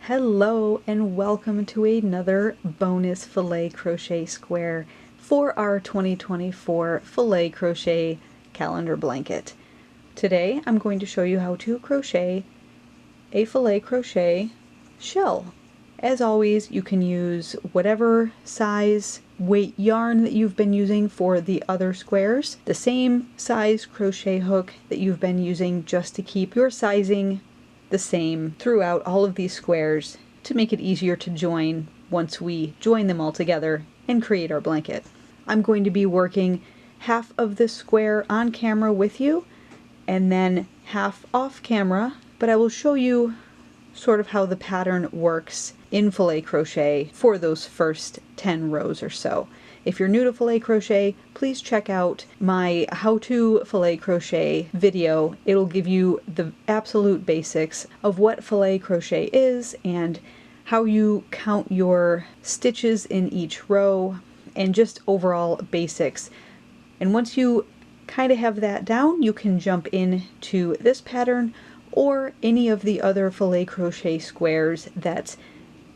Hello and welcome to another bonus filet crochet square for our 2024 filet crochet calendar blanket. Today I'm going to show you how to crochet a filet crochet shell. As always, you can use whatever size weight yarn that you've been using for the other squares, the same size crochet hook that you've been using just to keep your sizing the same throughout all of these squares to make it easier to join once we join them all together and create our blanket. I'm going to be working half of this square on camera with you and then half off camera, but I will show you sort of how the pattern works in filet crochet for those first 10 rows or so. If you're new to filet crochet, please check out my how to filet crochet video. It'll give you the absolute basics of what filet crochet is and how you count your stitches in each row and just overall basics. And once you kind of have that down, you can jump into this pattern or any of the other filet crochet squares that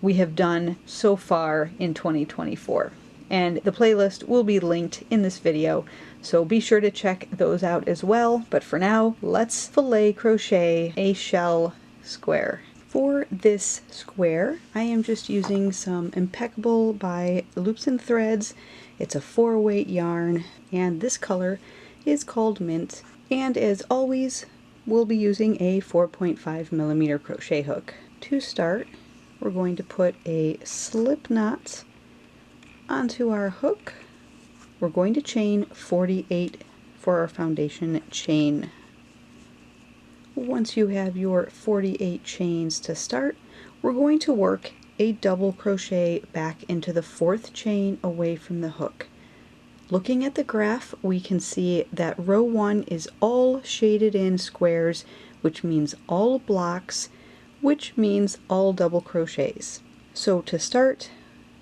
we have done so far in 2024. And the playlist will be linked in this video, so be sure to check those out as well. But for now, let's filet crochet a shell square. For this square, I am just using some Impeccable by Loops and Threads. It's a 4-weight yarn, and this color is called Mint. And as always, we'll be using a 4.5mm crochet hook. To start, we're going to put a slip knot onto our hook. We're going to chain 48 for our foundation chain. Once you have your 48 chains to start, we're going to work a double crochet back into the 4th chain away from the hook. Looking at the graph, we can see that row 1 is all shaded in squares, which means all blocks, which means all double crochets. So to start,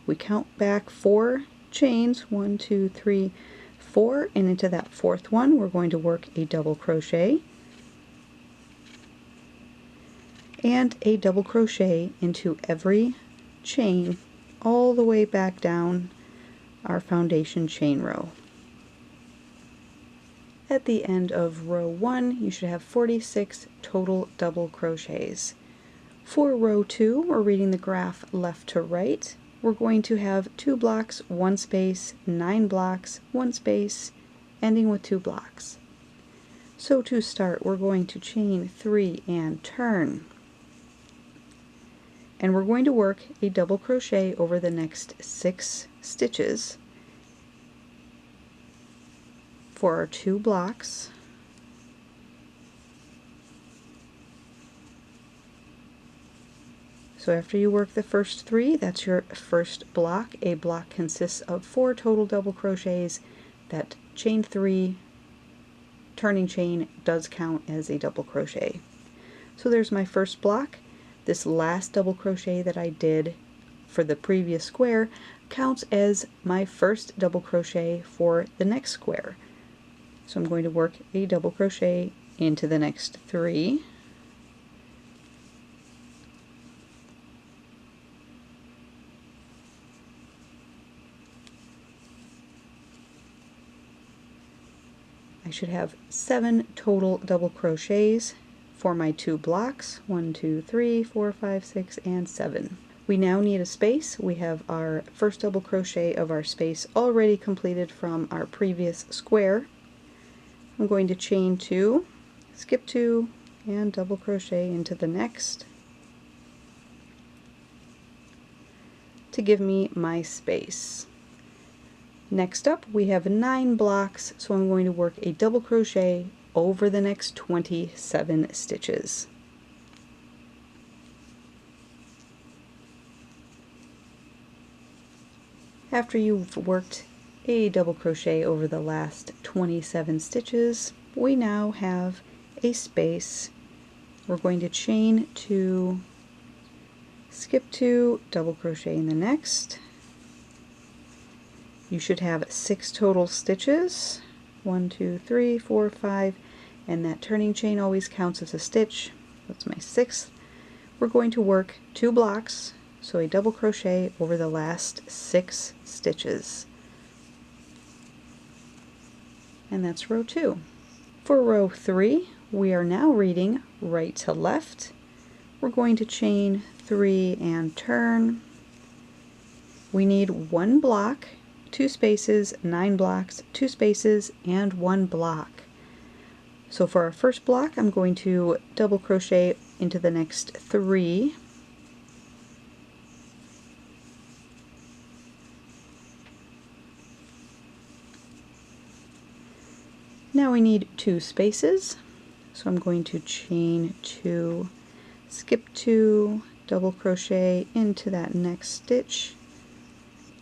we count back 4 chains, 1, 2, 3, 4, and into that 4th one we're going to work a double crochet and a double crochet into every chain all the way back down our foundation chain row. At the end of row 1 you should have 46 total double crochets. For row 2, we're reading the graph left to right. We're going to have 2 blocks, 1 space, 9 blocks, 1 space, ending with 2 blocks. So to start, we're going to chain 3 and turn. And we're going to work a double crochet over the next 6 stitches for our 2 blocks. So after you work the first 3, that's your first block. A block consists of 4 total double crochets. That chain 3 turning chain does count as a double crochet. So there's my first block. This last double crochet that I did for the previous square counts as my first double crochet for the next square. So I'm going to work a double crochet into the next 3. I should have 7 total double crochets for my 2 blocks. 1, 2, 3, 4, 5, 6, and 7. We now need a space. We have our first double crochet of our space already completed from our previous square. I'm going to chain 2, skip 2, and double crochet into the next to give me my space. Next up, we have 9 blocks, so I'm going to work a double crochet over the next 27 stitches. After you've worked a double crochet over the last 27 stitches, we now have a space. We're going to chain 2, skip 2, double crochet in the next. You should have 6 total stitches. 1, 2, 3, 4, 5, and that turning chain always counts as a stitch. That's my 6th. we're going to work 2 blocks, so a double crochet over the last 6 stitches. And that's row 2. For row 3, we are now reading right to left. We're going to chain 3 and turn. We need 1 block, 2 spaces, 9 blocks, 2 spaces, and 1 block. So for our first block, I'm going to double crochet into the next 3. Now we need 2 spaces, so I'm going to chain 2, skip 2, double crochet into that next stitch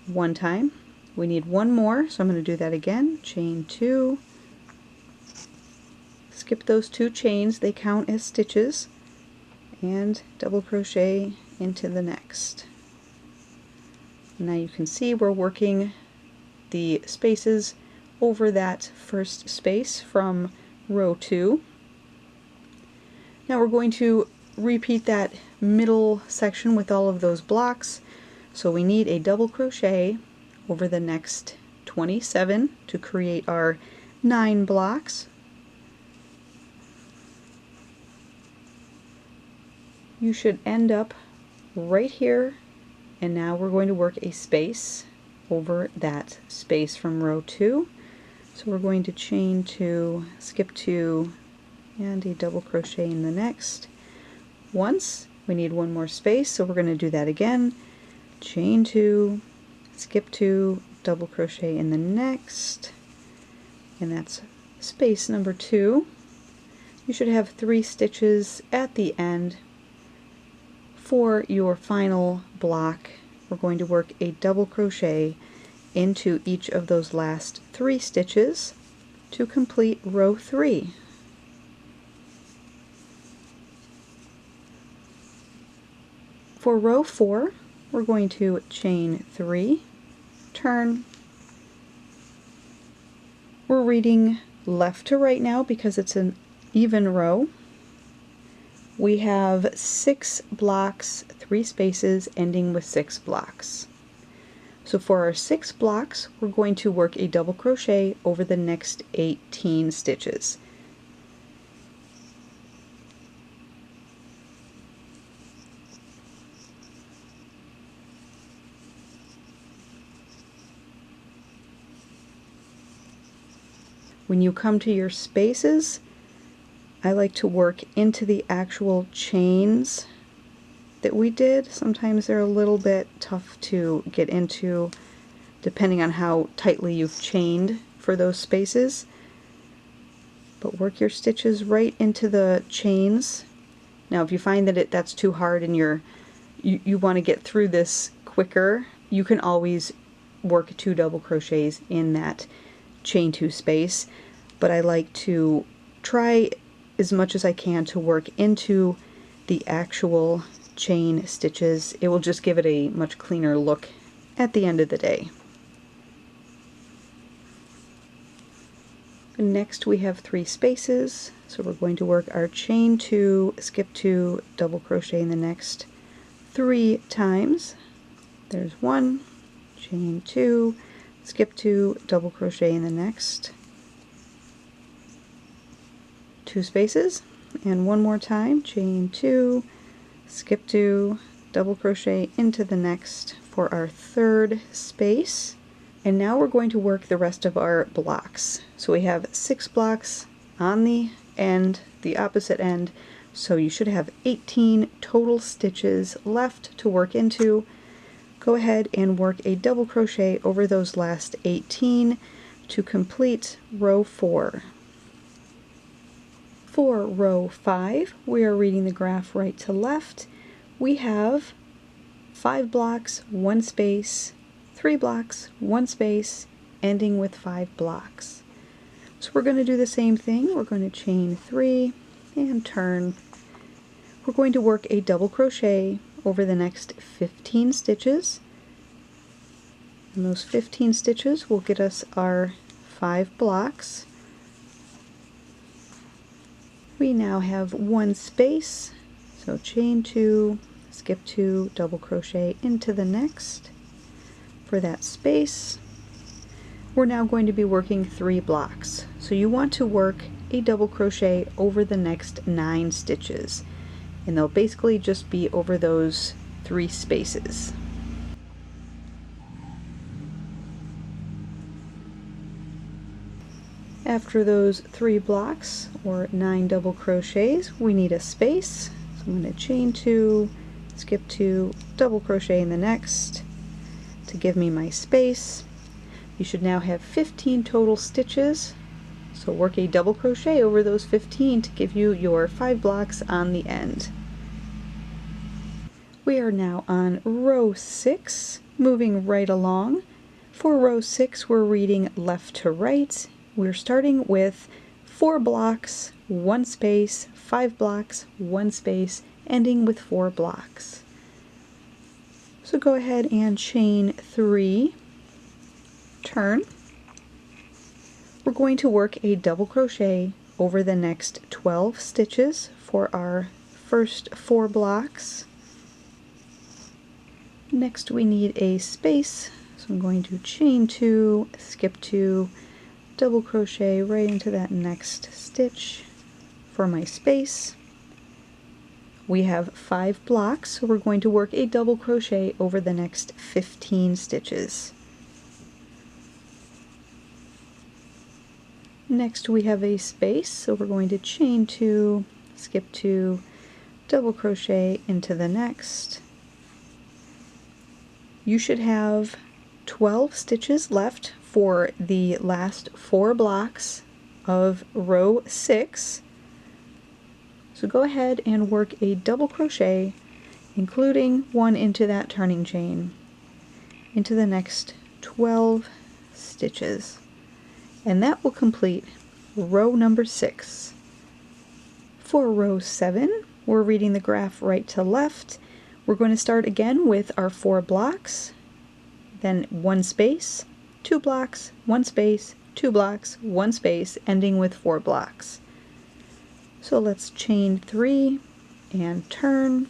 1 time. We need 1 more, so I'm going to do that again, chain 2, skip those 2 chains, they count as stitches, and double crochet into the next. Now you can see we're working the spaces over that first space from row 2. Now we're going to repeat that middle section with all of those blocks. So we need a double crochet over the next 27 to create our 9 blocks. You should end up right here, and now we're going to work a space over that space from row 2. So we're going to chain 2, skip 2, and a double crochet in the next. Once, we need 1 more space, so we're going to do that again. Chain 2, skip 2, double crochet in the next, and that's space number 2. You should have 3 stitches at the end. For your final block, we're going to work a double crochet into each of those last 3 stitches to complete row 3. For row 4, we're going to chain 3, turn. We're reading left to right now because it's an even row. We have 6 blocks, 3 spaces, ending with 6 blocks. So for our 6 blocks, we're going to work a double crochet over the next 18 stitches. When you come to your spaces, I like to work into the actual chains that we did. Sometimes they're a little bit tough to get into depending on how tightly you've chained for those spaces. But work your stitches right into the chains. Now if you find that that's too hard and you want to get through this quicker, you can always work 2 double crochets in that chain 2 space. But I like to try as much as I can to work into the actual chain stitches. It will just give it a much cleaner look at the end of the day. Next we have 3 spaces, so we're going to work our chain 2, skip 2, double crochet in the next 3 times. There's 1, chain 2, skip 2, double crochet in the next 2 spaces, and 1 more time, chain 2, skip 2, double crochet into the next for our 3rd space. And now we're going to work the rest of our blocks. So we have 6 blocks on the end, the opposite end, so you should have 18 total stitches left to work into. Go ahead and work a double crochet over those last 18 to complete row 4. For row 5, we are reading the graph right to left. We have 5 blocks, 1 space, 3 blocks, 1 space, ending with 5 blocks. So we're going to do the same thing. We're going to chain 3 and turn. We're going to work a double crochet over the next 15 stitches. And those 15 stitches will get us our 5 blocks. We now have 1 space, So chain 2, skip 2, double crochet into the next for that space. We're now going to be working 3 blocks. So you want to work a double crochet over the next 9 stitches, and they'll basically just be over those 3 spaces. After those 3 blocks, or 9 double crochets, we need a space. So I'm going to chain 2, skip 2, double crochet in the next to give me my space. You should now have 15 total stitches, so work a double crochet over those 15 to give you your 5 blocks on the end. We are now on row 6, moving right along. For row 6, we're reading left to right. We're starting with 4 blocks, 1 space, 5 blocks, 1 space, ending with 4 blocks. So go ahead and chain 3, turn. We're going to work a double crochet over the next 12 stitches for our first 4 blocks. Next we need a space, so I'm going to chain 2, skip 2, double crochet right into that next stitch for my space. We have 5 blocks, so we're going to work a double crochet over the next 15 stitches. Next we have a space, so we're going to chain 2, skip 2, double crochet into the next. You should have 12 stitches left for the last 4 blocks of row 6. So go ahead and work a double crochet, including 1 into that turning chain, into the next 12 stitches. And that will complete row number 6. For row 7, we're reading the graph right to left. We're going to start again with our 4 blocks, then 1 space, 2 blocks, 1 space, 2 blocks, 1 space, ending with 4 blocks. So let's chain 3 and turn.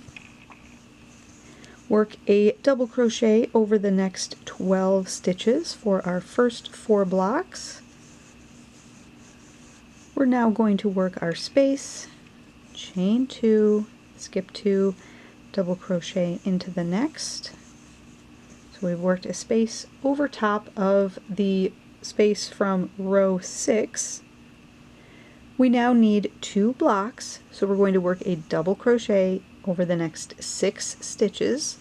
Work a double crochet over the next 12 stitches for our first 4 blocks. We're now going to work our space, chain 2, skip 2, double crochet into the next. So we've worked a space over top of the space from row 6. We now need 2 blocks, so we're going to work a double crochet over the next 6 stitches.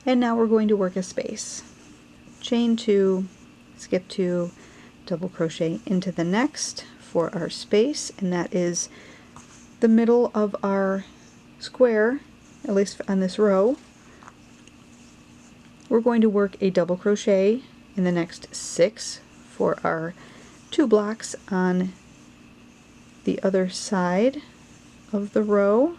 And now we're going to work a space. Chain 2, skip 2, double crochet into the next for our space, and that is the middle of our square, at least on this row. We're going to work a double crochet in the next 6 for our 2 blocks on the other side of the row.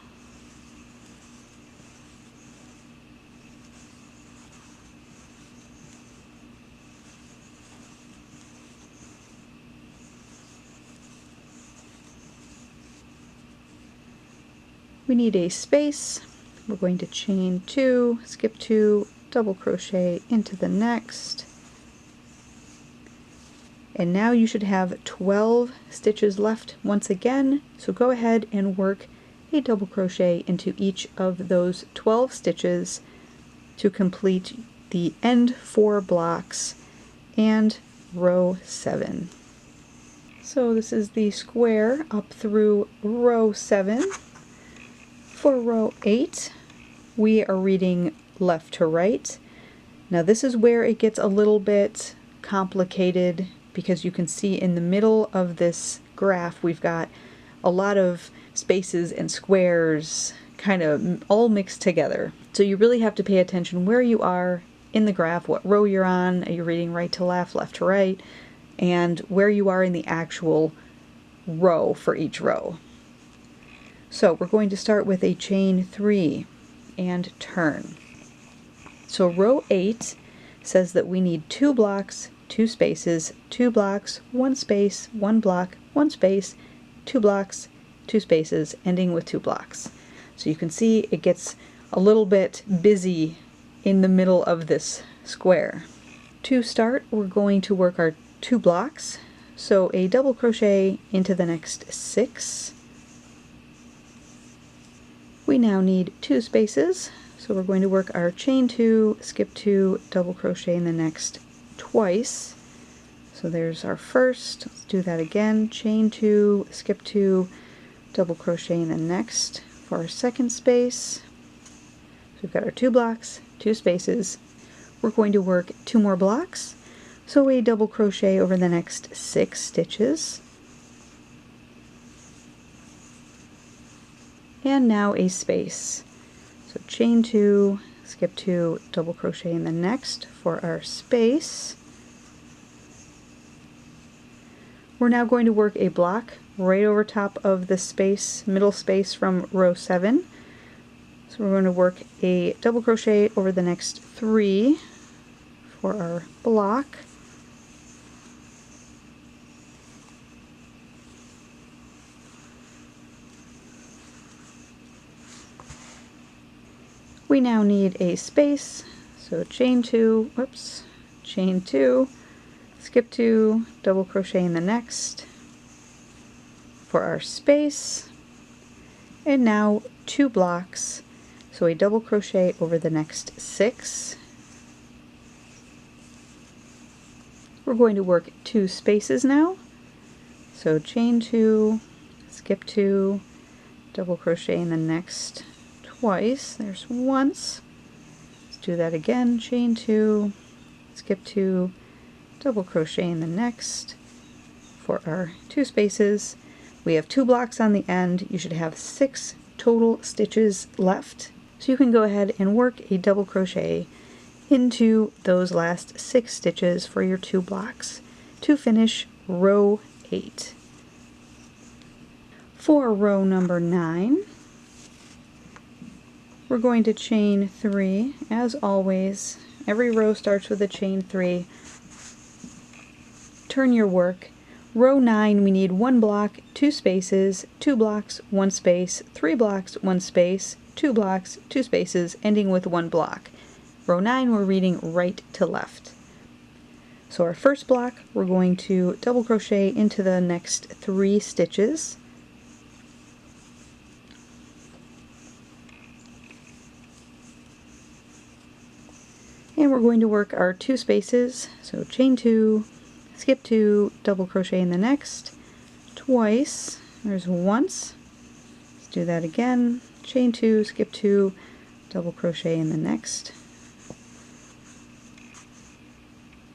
We need a space. We're going to chain 2, skip 2, double crochet into the next. And now you should have 12 stitches left once again, so go ahead and work a double crochet into each of those 12 stitches to complete the end 4 blocks and row 7. So this is the square up through row 7. For row 8, we are reading left to right. Now this is where it gets a little bit complicated because you can see in the middle of this graph we've got a lot of spaces and squares kind of all mixed together. So you really have to pay attention where you are in the graph, what row you're on. Are you reading right to left, left to right? and where you are in the actual row for each row. So we're going to start with a chain 3 and turn. So row 8 says that we need 2 blocks, 2 spaces, 2 blocks, 1 space, 1 block, 1 space, 2 blocks, 2 spaces, ending with 2 blocks. So you can see it gets a little bit busy in the middle of this square. To start, we're going to work our 2 blocks. So a double crochet into the next 6. We now need 2 spaces, so we're going to work our chain 2, skip 2, double crochet in the next twice. So there's our first. Let's do that again. Chain 2, skip 2, double crochet in the next for our second space. So we've got our 2 blocks, 2 spaces. We're going to work 2 more blocks. So a double crochet over the next 6 stitches. And now a space. So chain 2, skip 2, double crochet in the next for our space. We're now going to work a block right over top of the space, middle space from row 7. So we're going to work a double crochet over the next 3 for our block. We now need a space, so chain 2, chain 2, skip 2, double crochet in the next for our space, and now 2 blocks, so a double crochet over the next 6. We're going to work 2 spaces now, so chain 2, skip 2, double crochet in the next twice. There's once. Let's do that again. Chain 2, skip 2, double crochet in the next for our 2 spaces. We have 2 blocks on the end. You should have 6 total stitches left. So you can go ahead and work a double crochet into those last 6 stitches for your 2 blocks to finish row 8. For row number 9, we're going to chain 3, as always. Every row starts with a chain 3. Turn your work. Row 9, we need 1 block, 2 spaces, 2 blocks, 1 space, 3 blocks, 1 space, 2 blocks, 2 spaces, ending with 1 block. Row 9, we're reading right to left. So our first block, we're going to double crochet into the next 3 stitches. And we're going to work our 2 spaces, so chain 2, skip 2, double crochet in the next twice. There's once. Let's do that again. Chain 2, skip 2, double crochet in the next.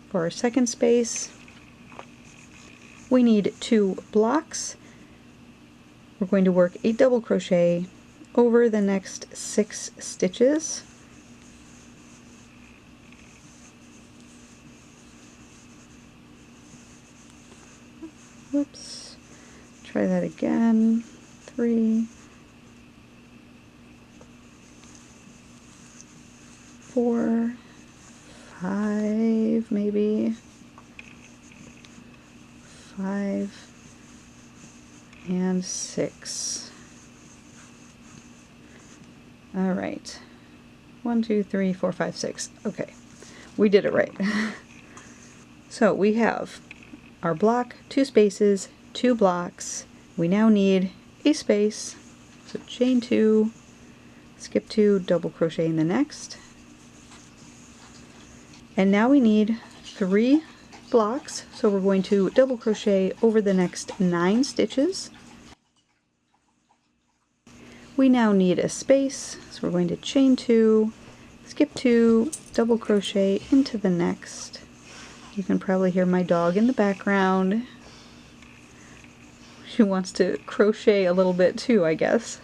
For our second space, we need 2 blocks. We're going to work a double crochet over the next 6 stitches. Whoops. Try that again. 3, 4, 5, maybe. 5 and 6. All right. 1, 2, 3, 4, 5, 6. Okay. We did it right. So we have our block, 2 spaces, 2 blocks. We now need a space, so chain 2, skip 2, double crochet in the next. And now we need 3 blocks, so we're going to double crochet over the next 9 stitches. We now need a space, so we're going to chain 2, skip 2, double crochet into the next. You can probably hear my dog in the background. She wants to crochet a little bit too, I guess.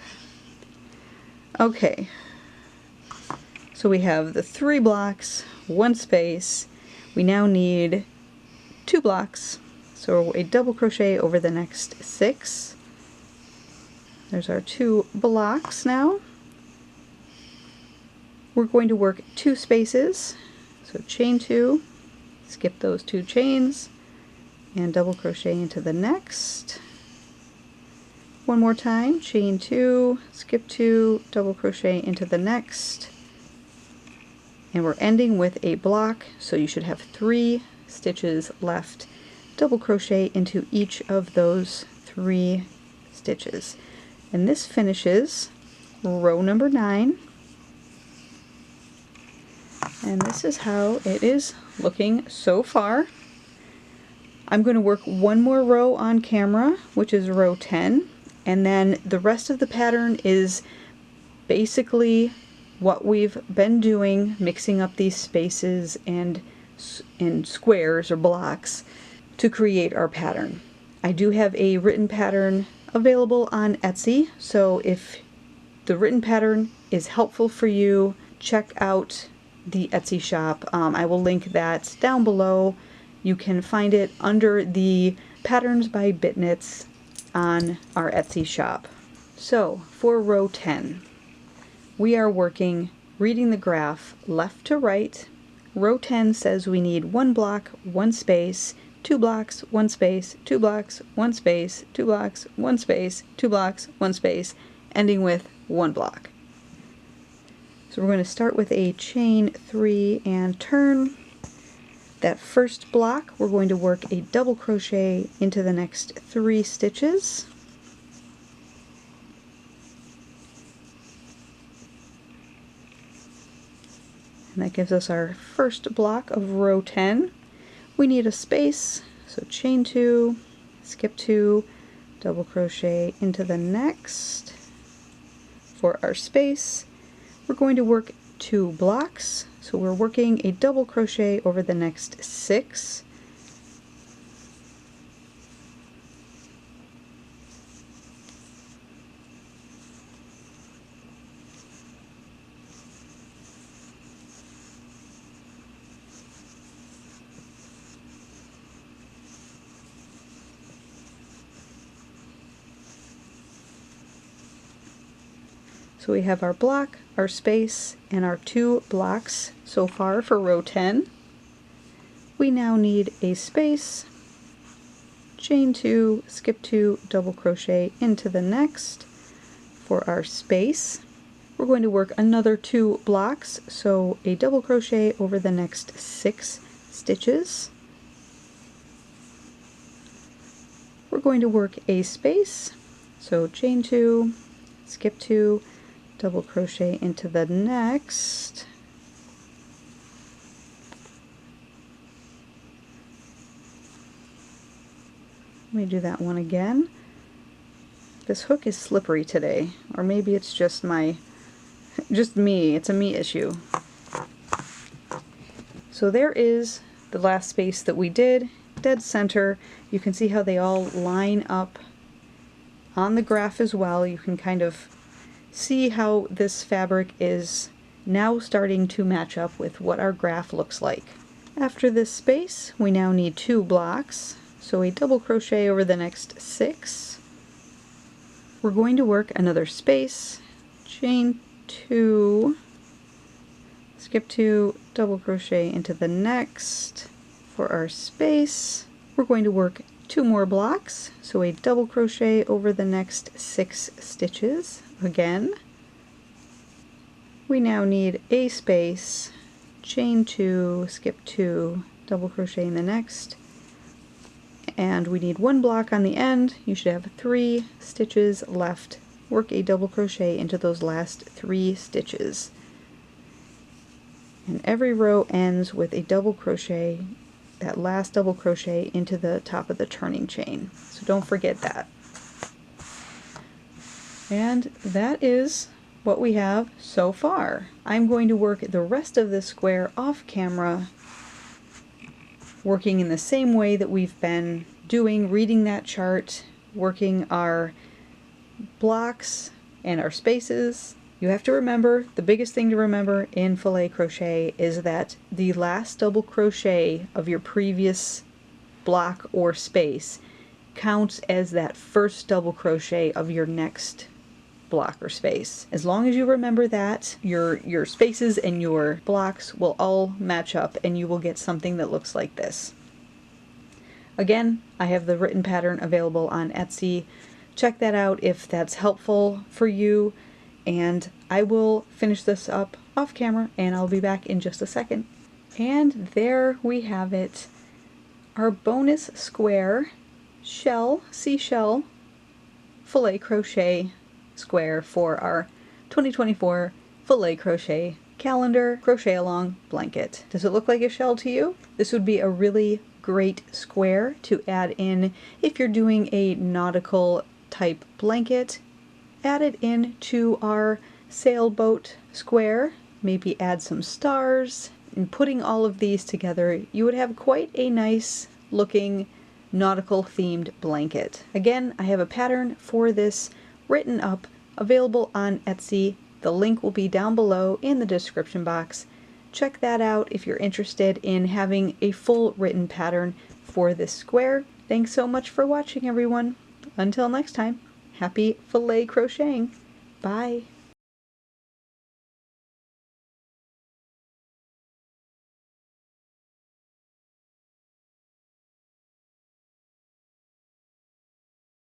Okay, so we have the 3 blocks, 1 space. We now need 2 blocks, So a double crochet over the next 6. There's our 2 blocks now. We're going to work 2 spaces, so chain 2, skip those 2 chains, and double crochet into the next. One more time, chain 2, skip 2, double crochet into the next, and we're ending with a block, so you should have 3 stitches left. Double crochet into each of those 3 stitches. And this finishes row number 9. And this is how it is looking so far. I'm going to work one more row on camera, which is row 10, and then the rest of the pattern is basically what we've been doing, mixing up these spaces and squares or blocks to create our pattern. I do have a written pattern available on Etsy, so if the written pattern is helpful for you, check out the Etsy shop. I will link that down below. You can find it under the Patterns by BitKnits on our Etsy shop. So for row 10, we are working reading the graph left to right. Row 10 says we need 1 block, 1 space, 2 blocks, 1 space, 2 blocks, 1 space, 2 blocks, 1 space, 2 blocks, 1 space, ending with 1 block. So we're going to start with a chain 3 and turn. That first block, we're going to work a double crochet into the next 3 stitches. And that gives us our first block of row 10. We need a space, so chain 2, skip 2, double crochet into the next. For our space, we're going to work 2 blocks, so we're working a double crochet over the next 6. So we have our block, our space, and our 2 blocks so far for row 10. We now need a space, chain 2, skip 2, double crochet into the next. For our space, we're going to work another 2 blocks, so a double crochet over the next 6 stitches. We're going to work a space, so chain 2, skip 2, double crochet into the next. Let me do that one again. This hook is slippery today, or maybe it's just me. It's a me issue. So there is the last space that we did, dead center. You can see how they all line up on the graph as well. You can kind of see how this fabric is now starting to match up with what our graph looks like. After this space, we now need 2 blocks, so a double crochet over the next 6. We're going to work another space, chain 2, skip 2, double crochet into the next. For our space, we're going to work 2 more blocks, so a double crochet over the next 6 stitches. Again, we now need a space, chain 2, skip 2, double crochet in the next, and we need 1 block on the end. You should have 3 stitches left. Work a double crochet into those last 3 stitches. And every row ends with a double crochet, that last double crochet into the top of the turning chain. So don't forget that. And that is what we have so far. I'm going to work the rest of this square off camera, working in the same way that we've been doing, reading that chart, working our blocks and our spaces. You have to remember, the biggest thing to remember in filet crochet is that the last double crochet of your previous block or space counts as that first double crochet of your next block or space. As long as you remember that, your spaces and your blocks will all match up and you will get something that looks like this. Again, I have the written pattern available on Etsy. Check that out if that's helpful for you, and I will finish this up off camera and I'll be back in just a second. And there we have it, our bonus square seashell filet crochet square for our 2024 filet crochet calendar crochet along blanket. Does it look like a shell to you? This would be a really great square to add in if you're doing a nautical type blanket. Add it in to our sailboat square, maybe add some stars, and putting all of these together you would have quite a nice looking nautical themed blanket. Again, I have a pattern for this written up available on Etsy. The link will be down below in the description box. Check that out if you're interested in having a full written pattern for this square. Thanks so much for watching, everyone. Until next time, happy filet crocheting. Bye.